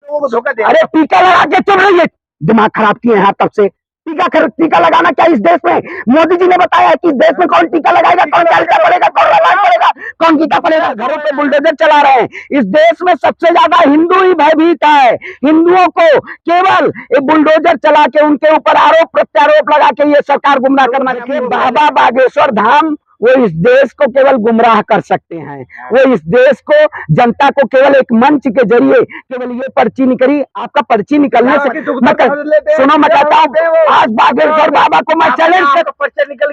लोगों को धोखा दे। अरे टीका लगा के चुप रहिए, दिमाग खराब किए हैं तब से। टीका लगाना क्या इस देश में? मोदी जी ने बताया है कि इस देश में कौन टीका लगाएगा, कौन चालीसा पड़ेगा, कौन रामायण पड़ेगा, कौन गीता पड़ेगा। घरों पे बुलडोजर चला रहे हैं। इस देश में सबसे ज्यादा हिंदू ही भयभीत है। हिंदुओं को केवल एक बुलडोजर चला के उनके ऊपर आरोप प्रत्यारोप लगा के ये सरकार गुमराह करना चाहती है। बाबा बागेश्वर धाम वो इस देश को केवल गुमराह कर सकते हैं। वो इस देश को, जनता को केवल एक मंच के जरिए केवल ये पर्ची निकली, आपका पर्ची निकलने से सुनो मैं कहता हूँ, आज बागेश्वर बाबा को मैं चैलेंज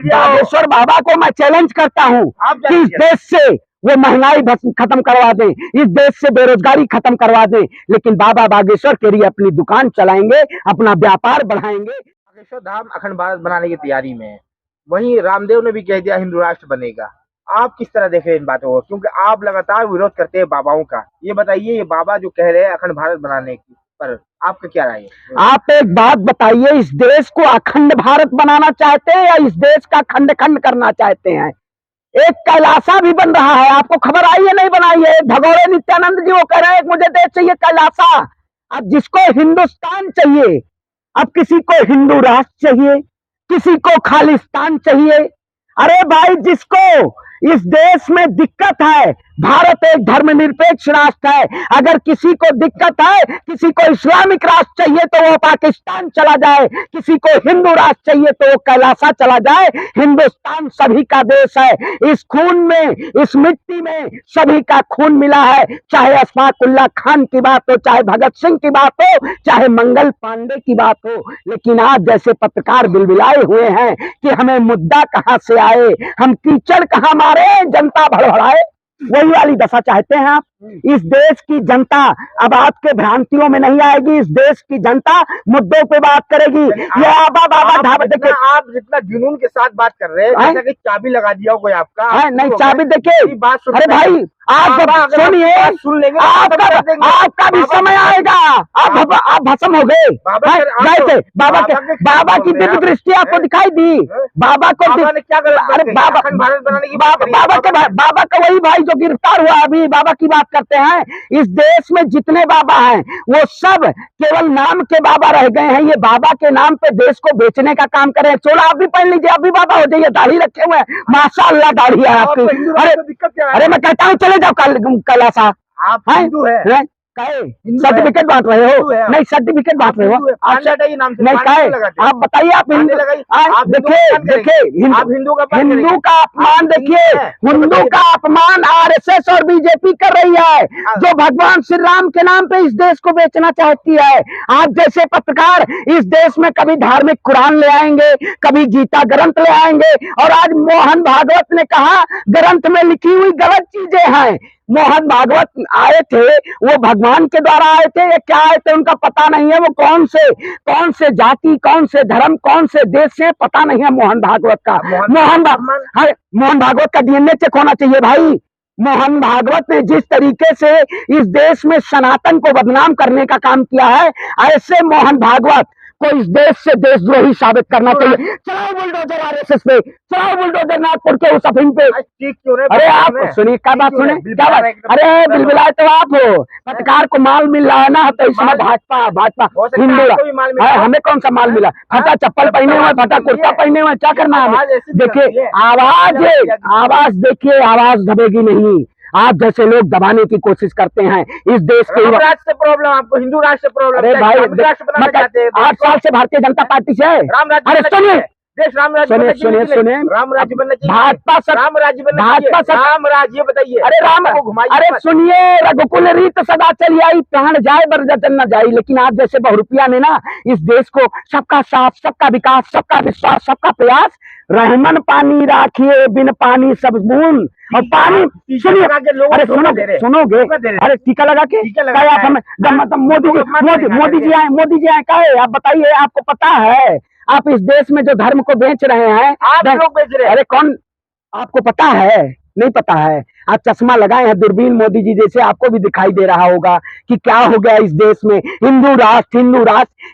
बागेश्वर बाबा को मैं चैलेंज करता हूँ कि इस देश से वो महंगाई खत्म करवा दें, इस देश से बेरोजगारी खत्म करवा दें, लेकिन बाबा बागेश्वर के लिए अपनी दुकान चलाएंगे, अपना व्यापार बढ़ाएंगे। बागेश्वर धाम अखंड भारत बनाने की तैयारी में है। वहीं रामदेव ने भी कह दिया हिंदू राष्ट्र बनेगा। आप किस तरह देख रहे हैं इन बातों को, क्योंकि आप लगातार विरोध करते हैं बाबाओं का। ये बताइए, ये बाबा जो कह रहे हैं अखंड भारत बनाने की, पर आपका क्या राय है? आप एक बात बताइए, इस देश को अखंड भारत बनाना चाहते हैं या इस देश का खंड खंड करना चाहते हैं? एक कैलासा भी बन रहा है, आपको खबर आई है नहीं बनाई है? भगोड़े नित्यानंद जी वो कह रहे हैं मुझे देश चाहिए कैलासा। अब जिसको हिंदुस्तान चाहिए, अब किसी को हिंदू राष्ट्र चाहिए, किसी को खालिस्तान चाहिए। अरे भाई, जिसको इस देश में दिक्कत है, भारत एक धर्मनिरपेक्ष राष्ट्र है, अगर किसी को दिक्कत है, किसी को इस्लामिक राष्ट्र चाहिए तो वो पाकिस्तान चला जाए, किसी को हिंदू राष्ट्र चाहिए तो वो कैलासा चला जाए। हिंदुस्तान सभी का देश है। इस खून में, इस मिट्टी में सभी का खून मिला है। चाहे अशफाकुल्ला खान की बात हो, चाहे भगत सिंह की बात हो, चाहे मंगल पांडे की बात हो, लेकिन आज जैसे पत्रकार बिलबिलाए हुए हैं कि हमें मुद्दा कहां से आए, हम कीचड़ कहां मारे, जनता भड़बड़ाए, वही वाली दशा चाहते हैं आप। इस देश की जनता अब आपके भ्रांतियों में नहीं आएगी। इस देश की जनता मुद्दों पे बात करेगी। ये आप जितना जुनून के साथ बात कर रहे हैं, जैसा कि चाबी लगा दिया हो कोई आपका। नहीं, चाबी देखिए बात। अरे भाई, आप सुनिए, सुन लेंगे, आपका भी समय आएगा। आप भस्म हो गए। बाबा की दिव्य दृष्टि आपको दिखाई दी। बाबा को क्या गलत? अरे बाबा का वही भाई जो गिरफ्तार हुआ अभी, बाबा की बात करते हैं। इस देश में जितने बाबा हैं वो सब केवल नाम के बाबा रह गए हैं। ये बाबा के नाम पे देश को बेचने का काम कर रहे हैं। चोला आप भी पहन लीजिए, आप भी बाबा हो जाइए। दाढ़ी रखे हुए हैं, माशाअल्लाह दाढ़ी है आपकी। अरे मैं कहता हूँ चले जाओ कैलासा। आप हिंदू है? सर्टिफिकेट बांट रहे हो? नहीं, सर्टिफिकेट बांट रहे हो नहीं? कहे आप बताइए। आप देखिए हिंदू का अपमान, देखिए हिंदू का अपमान आरएसएस और बीजेपी कर रही है, जो भगवान श्री राम के नाम पे इस देश को बेचना चाहती है। आप जैसे पत्रकार इस देश में कभी धार्मिक कुरान ले आएंगे, कभी गीता ग्रंथ ले आएंगे, और आज मोहन भागवत ने कहा ग्रंथ में लिखी हुई गलत चीजें हैं। मोहन भागवत आए थे, वो भगवान के द्वारा आए थे या क्या आए थे उनका पता नहीं है। वो कौन से जाति, कौन से धर्म, कौन से देश से पता नहीं है मोहन भागवत का। मोहन भागवत का डीएनए चेक होना चाहिए भाई। मोहन भागवत ने जिस तरीके से इस देश में सनातन को बदनाम करने का काम किया है, ऐसे मोहन भागवत को इस देश से देशद्रोही साबित करना चाहिए। चलाओ बुलडोजर आरएसएस पे, चलाओ बुलडोजर नागपुर के उस अफीम पे। अरे आप सुनिए, क्या बात सुने, क्या बात? अरे बिलबिलाए तो आप हो। पत्रकार को माल मिल रहा है ना, तो इसमें भाजपा हिंदू हमें कौन सा माल मिला? फटा चप्पल पहने हुए, फटा कुर्ता पहने हुए, क्या करना है? देखिए आवाज देखिए, आवाज दबेगी नहीं। आप जैसे लोग दबाने की कोशिश करते हैं इस देश के। राष्ट्र से प्रॉब्लम आपको, हिंदू राष्ट्र से प्रॉब्लम? अरे भाई, 8 साल से भारतीय जनता पार्टी से है। अरे सुनिए, देश राम राज्य सुनिए, राम राज्य बनना चाहिए। भाजपा राम राज्य राम राज्य बताइए। अरे राम को घुमाइए। अरे सुनिए, रघुकुल रीत सदा चली आई, प्राण जाए बर जतन न जाई। लेकिन आप जैसे बहुरूपिया ने ना इस देश को सबका साथ, सबका विकास, सबका विश्वास, सबका प्रयास, रहमन पानी राखिए बिन पानी सब बूंद। और पानी सुनिए, अरे सुनोगे? अरे टीका लगा के आप हमें मोदी जी आए का है? आप बताइए, आपको पता है आप इस देश में जो धर्म को बेच रहे हैं, आप लोग बेच रहे हैं? अरे कौन, आपको पता है? नहीं पता है? आप चश्मा लगाए हैं दूरबीन मोदी जी जैसे, आपको भी दिखाई दे रहा होगा कि क्या हो गया इस देश में। हिंदू राष्ट्र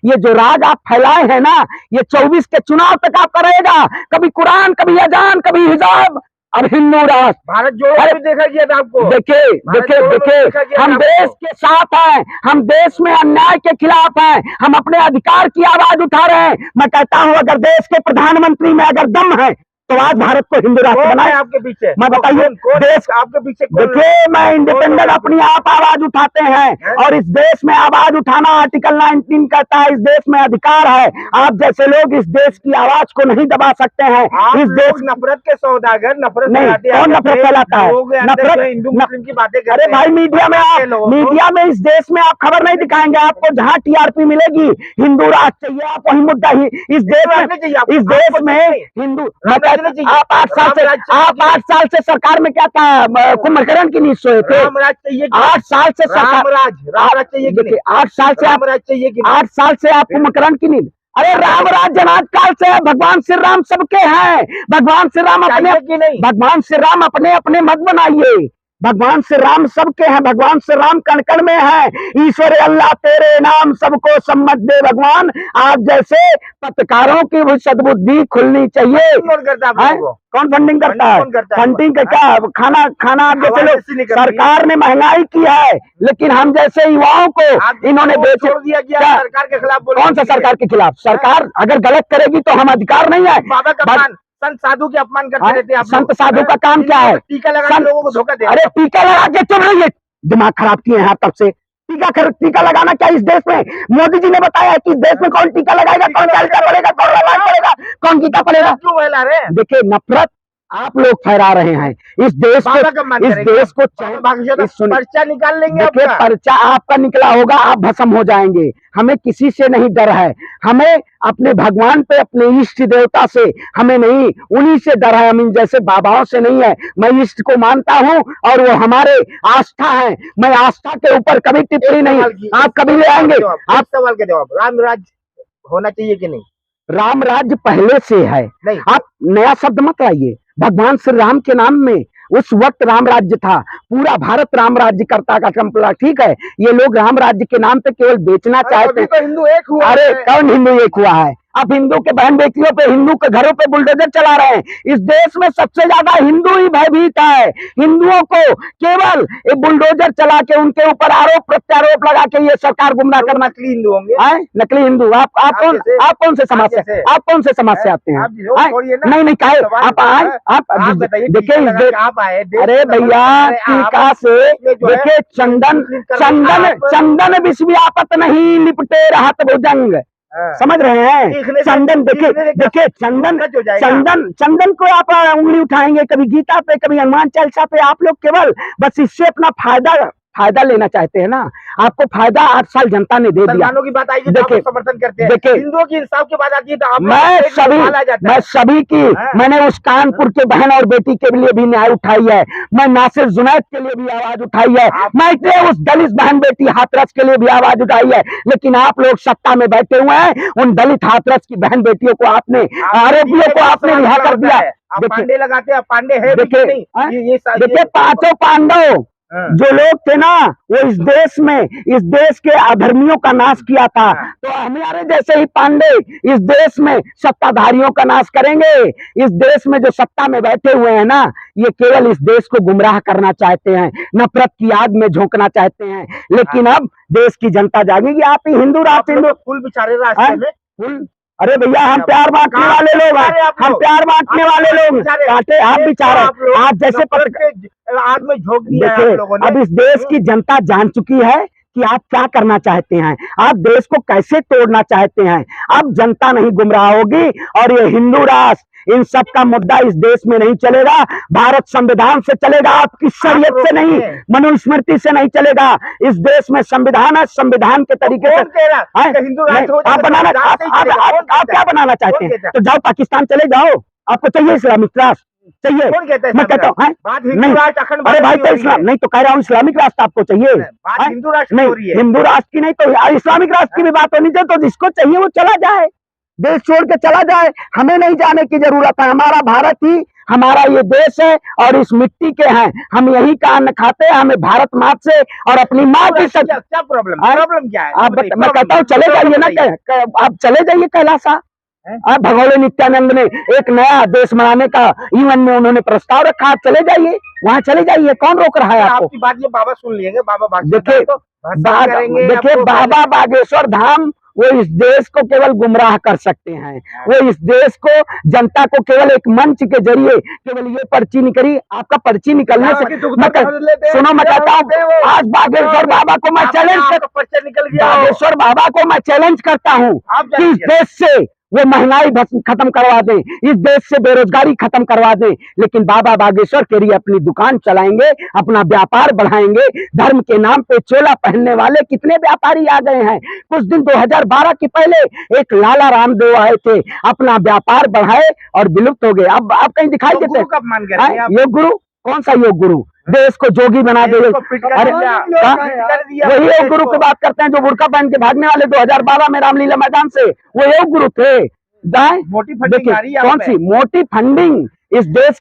ये जो राग आप फैलाए हैं ना, ये 24 के चुनाव तक आपका रहेगा। कभी कुरान, कभी अजान, कभी हिजाब, अब हिंदू राष्ट्र भारत जोड़ो भी देखा गया था आपको। देखिए देखिए देखिए, हम देश के साथ हैं, हम देश में अन्याय के खिलाफ हैं, हम अपने अधिकार की आवाज उठा रहे हैं। मैं कहता हूं अगर देश के प्रधानमंत्री में अगर दम है तो आज भारत को हिंदू राष्ट्र बनाए। आपके पीछे मैं बताइए देश आपके पीछे देखिए, मैं इंडिपेंडेंट अपनी आप आवाज उठाते हैं और इस देश में आवाज उठाना आर्टिकल 19 कहता है, इस देश में अधिकार है। आप जैसे लोग इस देश की आवाज को नहीं दबा सकते हैं। इस देश नफरत के सौदागर, नफरत नहीं, कौन नफरत फैलाता है? नफरत हिंदू मुस्लिम की बातें करते हैं। अरे भाई मीडिया में इस देश में आप खबर नहीं दिखाएंगे, आपको जहां टीआरपी मिलेगी हिंदू राष्ट्र चाहिए, आप वही मुद्दा ही इस देश में हिंदू। आप 8 साल से सरकार में क्या था, कुंभकर्ण की नींद सोए थे। 8 साल से रामराज चाहिए, 8 साल से आप चाहिए, 8 साल से आप कुंभकर्ण की नींद। अरे राम राज जनाज काल से है, भगवान श्री राम सबके हैं, भगवान श्री राम अपने अपने मत बनाइए, भगवान श्री राम सबके हैं, भगवान श्री राम कण कण में है। ईश्वर अल्लाह तेरे नाम सबको सम्मत दे भगवान। आप जैसे पत्रकारों की भी सद्बुद्धि खुलनी चाहिए। कौन फंडिंग करता है? फंडिंग का क्या खाना आप जैसे लोग, सरकार ने महंगाई की है लेकिन हम जैसे युवाओं को इन्होंने बेच दिया गया सरकार के खिलाफ। कौन सा सरकार के खिलाफ? सरकार अगर गलत करेगी तो हम अधिकार नहीं है। संत साधु के अपमान करते रहते हैं। संत साधु का काम क्या है? टीका लगा लोगों को धोखा दे। अरे टीका लगा के चल रही है, दिमाग खराब किए हैं आप तब से। टीका लगाना क्या इस देश में? मोदी जी ने बताया कि इस देश में कौन टीका लगाएगा, कौन चालीसा पड़ेगा, कौन रामायण पड़ेगा, कौन गीता पड़ेगा। क्यों फैला रहे हैं? देखिए नफरत आप लोग फैला रहे हैं इस देश को, पर्चा निकाल लेंगे। पर्चा आपका निकला होगा, आप भस्म हो जाएंगे। हमें किसी से नहीं डर है, हमें अपने भगवान पे, अपने इष्ट देवता से हमें नहीं, उन्हीं से डर है। हम इन जैसे बाबाओं से नहीं है। मैं इष्ट को मानता हूँ और वो हमारे आस्था है। मैं आस्था के ऊपर कभी टिप्पणी नहीं, आप कभी ले आएंगे। आप सवाल के जवाब, राम राज्य होना चाहिए कि नहीं? राम राज्य पहले से है, आप नया शब्द मत लाइए। भगवान श्री राम के नाम में उस वक्त राम राज्य था, पूरा भारत राम राज्य करता का कंपला। ठीक है, ये लोग राम राज्य के नाम पे केवल बेचना चाहते हैं। तो हिंदू एक हुआ। अरे कौन हिंदू एक हुआ है? अब हिंदू के बहन बेटियों पे, हिंदू के घरों पे बुलडोजर चला रहे हैं। इस देश में सबसे ज्यादा हिंदू ही भयभीत है। हिंदुओं को केवल एक बुलडोजर चला के उनके ऊपर आरोप प्रत्यारोप लगा के ये सरकार गुमराह करना। नकली हिंदू होंगे, नकली हिंदू। आप कौन से समाज से, आप कौन से समाज से आते हैं? नहीं काहे आप आए, आप देखिए आप आए। अरे भैया टीका से देखिए, चंदन विश्व्यापत नहीं लिपटे रहत भुजंग, समझ रहे हैं? चंदन देखिए चंदन को आप उंगली उठाएंगे, कभी गीता पे, कभी हनुमान चालीसा पे। आप लोग केवल बस इससे अपना फायदा लेना चाहते हैं ना। आपको फायदा 8 साल जनता ने दे दिया। की बात आएगी तो आप समर्थन करते हैं। देखिए हिंदुओं की इंसाफ की बात आती है तो आप मैं सभी की, मैंने उस कानपुर के बहन और बेटी के लिए भी न्याय उठाई है। मैं नासिर जुनैद के लिए भी आवाज उठाई है। मैं उस दलित बहन बेटी हाथरस के लिए भी आवाज उठाई है। लेकिन आप लोग सत्ता में बैठे हुए हैं, उन दलित हाथरस की बहन बेटियों को आपने, आरोपियों को आपने रिहा कर दिया। पांडे लगाते हैं, पांडे है। देखिए 5 पांडव जो लोग थे ना, वो इस देश के अधर्मियों का नाश किया था। तो हमारे जैसे ही पांडे इस देश में सत्ताधारियों का नाश करेंगे। इस देश में जो सत्ता में बैठे हुए हैं ना, ये केवल इस देश को गुमराह करना चाहते हैं, नफरत की आग में झोंकना चाहते हैं। लेकिन अब देश की जनता जागेगी। आप ही हिंदू राष्ट्र, हिंदू फूल बिचारे रास्ते में फूल। अरे भैया हम प्यार बांटने वाले लोग हैं, हम प्यार बांटने वाले लोग काटे आप बेचारे। आप जैसे आग में झोंक दिया है। अब इस देश की जनता जान चुकी है कि आप क्या करना चाहते हैं, आप देश को कैसे तोड़ना चाहते हैं। अब जनता नहीं गुमराह होगी और ये हिंदू राष्ट्र, इन सब का मुद्दा इस देश में नहीं चलेगा। भारत संविधान से चलेगा, आपकी शरीयत से नहीं, मनुस्मृति से नहीं चलेगा। इस देश में संविधान है, संविधान के तरीके से आप क्या बनाना चाहते हैं? तो जाओ पाकिस्तान चले जाओ। आपको चाहिए इस्लामिक राष्ट्र? चाहिए? कौन कहता है? मैं कहता हूँ नहीं। अरे भाई तो इस्लाम नहीं तो कह रहा हूँ, इस्लामिक राष्ट्र आपको चाहिए? हिंदू राष्ट्र नहीं, हिंदू राष्ट्र की नहीं तो इस्लामिक राष्ट्र की भी बात होनी चाहिए। तो जिसको चाहिए वो चला जाए, देश छोड़ के चला जाए। हमें नहीं जाने की जरूरत है। हमारा भारत ही हमारा ये देश है और इस मिट्टी के हैं। हम यही का अन्न खाते हैं। हमें भारत माँ से और अपनी माँ की क्या प्रॉब्लम क्या है? मैं कहता हूँ चले जाइए ना, आप चले जाइए कैलाशा। भगोड़े नित्यानंद ने एक नया देश बनाने का यूएन में उन्होंने प्रस्ताव रखा, चले जाइए वहां, चले जाइए, कौन रोक रहा है आपको? आपकी बात ये बाबा सुन लेंगे, बाबा देखिए बाबा बागेश्वर धाम वो इस देश को केवल गुमराह कर सकते हैं, वो इस देश को, जनता को केवल एक मंच के जरिए केवल ये पर्ची निकली, आपका पर्ची निकलने से सुनो मैं कहता हूँ, आज बागेश्वर बाबा को मैं बागेश्वर बाबा को मैं चैलेंज करता हूँ कि इस देश से वो महंगाई खत्म करवा दें, इस देश से बेरोजगारी खत्म करवा दें, लेकिन बाबा बागेश्वर के लिए अपनी दुकान चलाएंगे, अपना व्यापार बढ़ाएंगे। धर्म के नाम पे चोला पहनने वाले कितने व्यापारी आ गए हैं। कुछ दिन 2012 के पहले एक लाला रामदेव आए थे, अपना व्यापार बढ़ाए और विलुप्त हो गए। अब आप कहीं दिखाई देते हैं योग गुरु? कौन सा योग गुरु? देश को जोगी बना दे। अरे वही योग गुरु की बात करते हैं जो बुर्का पहन के भागने वाले 2012 में रामलीला मैदान से, वो योग गुरु थे। देखिए कौन सी मोटी फंडिंग इस देश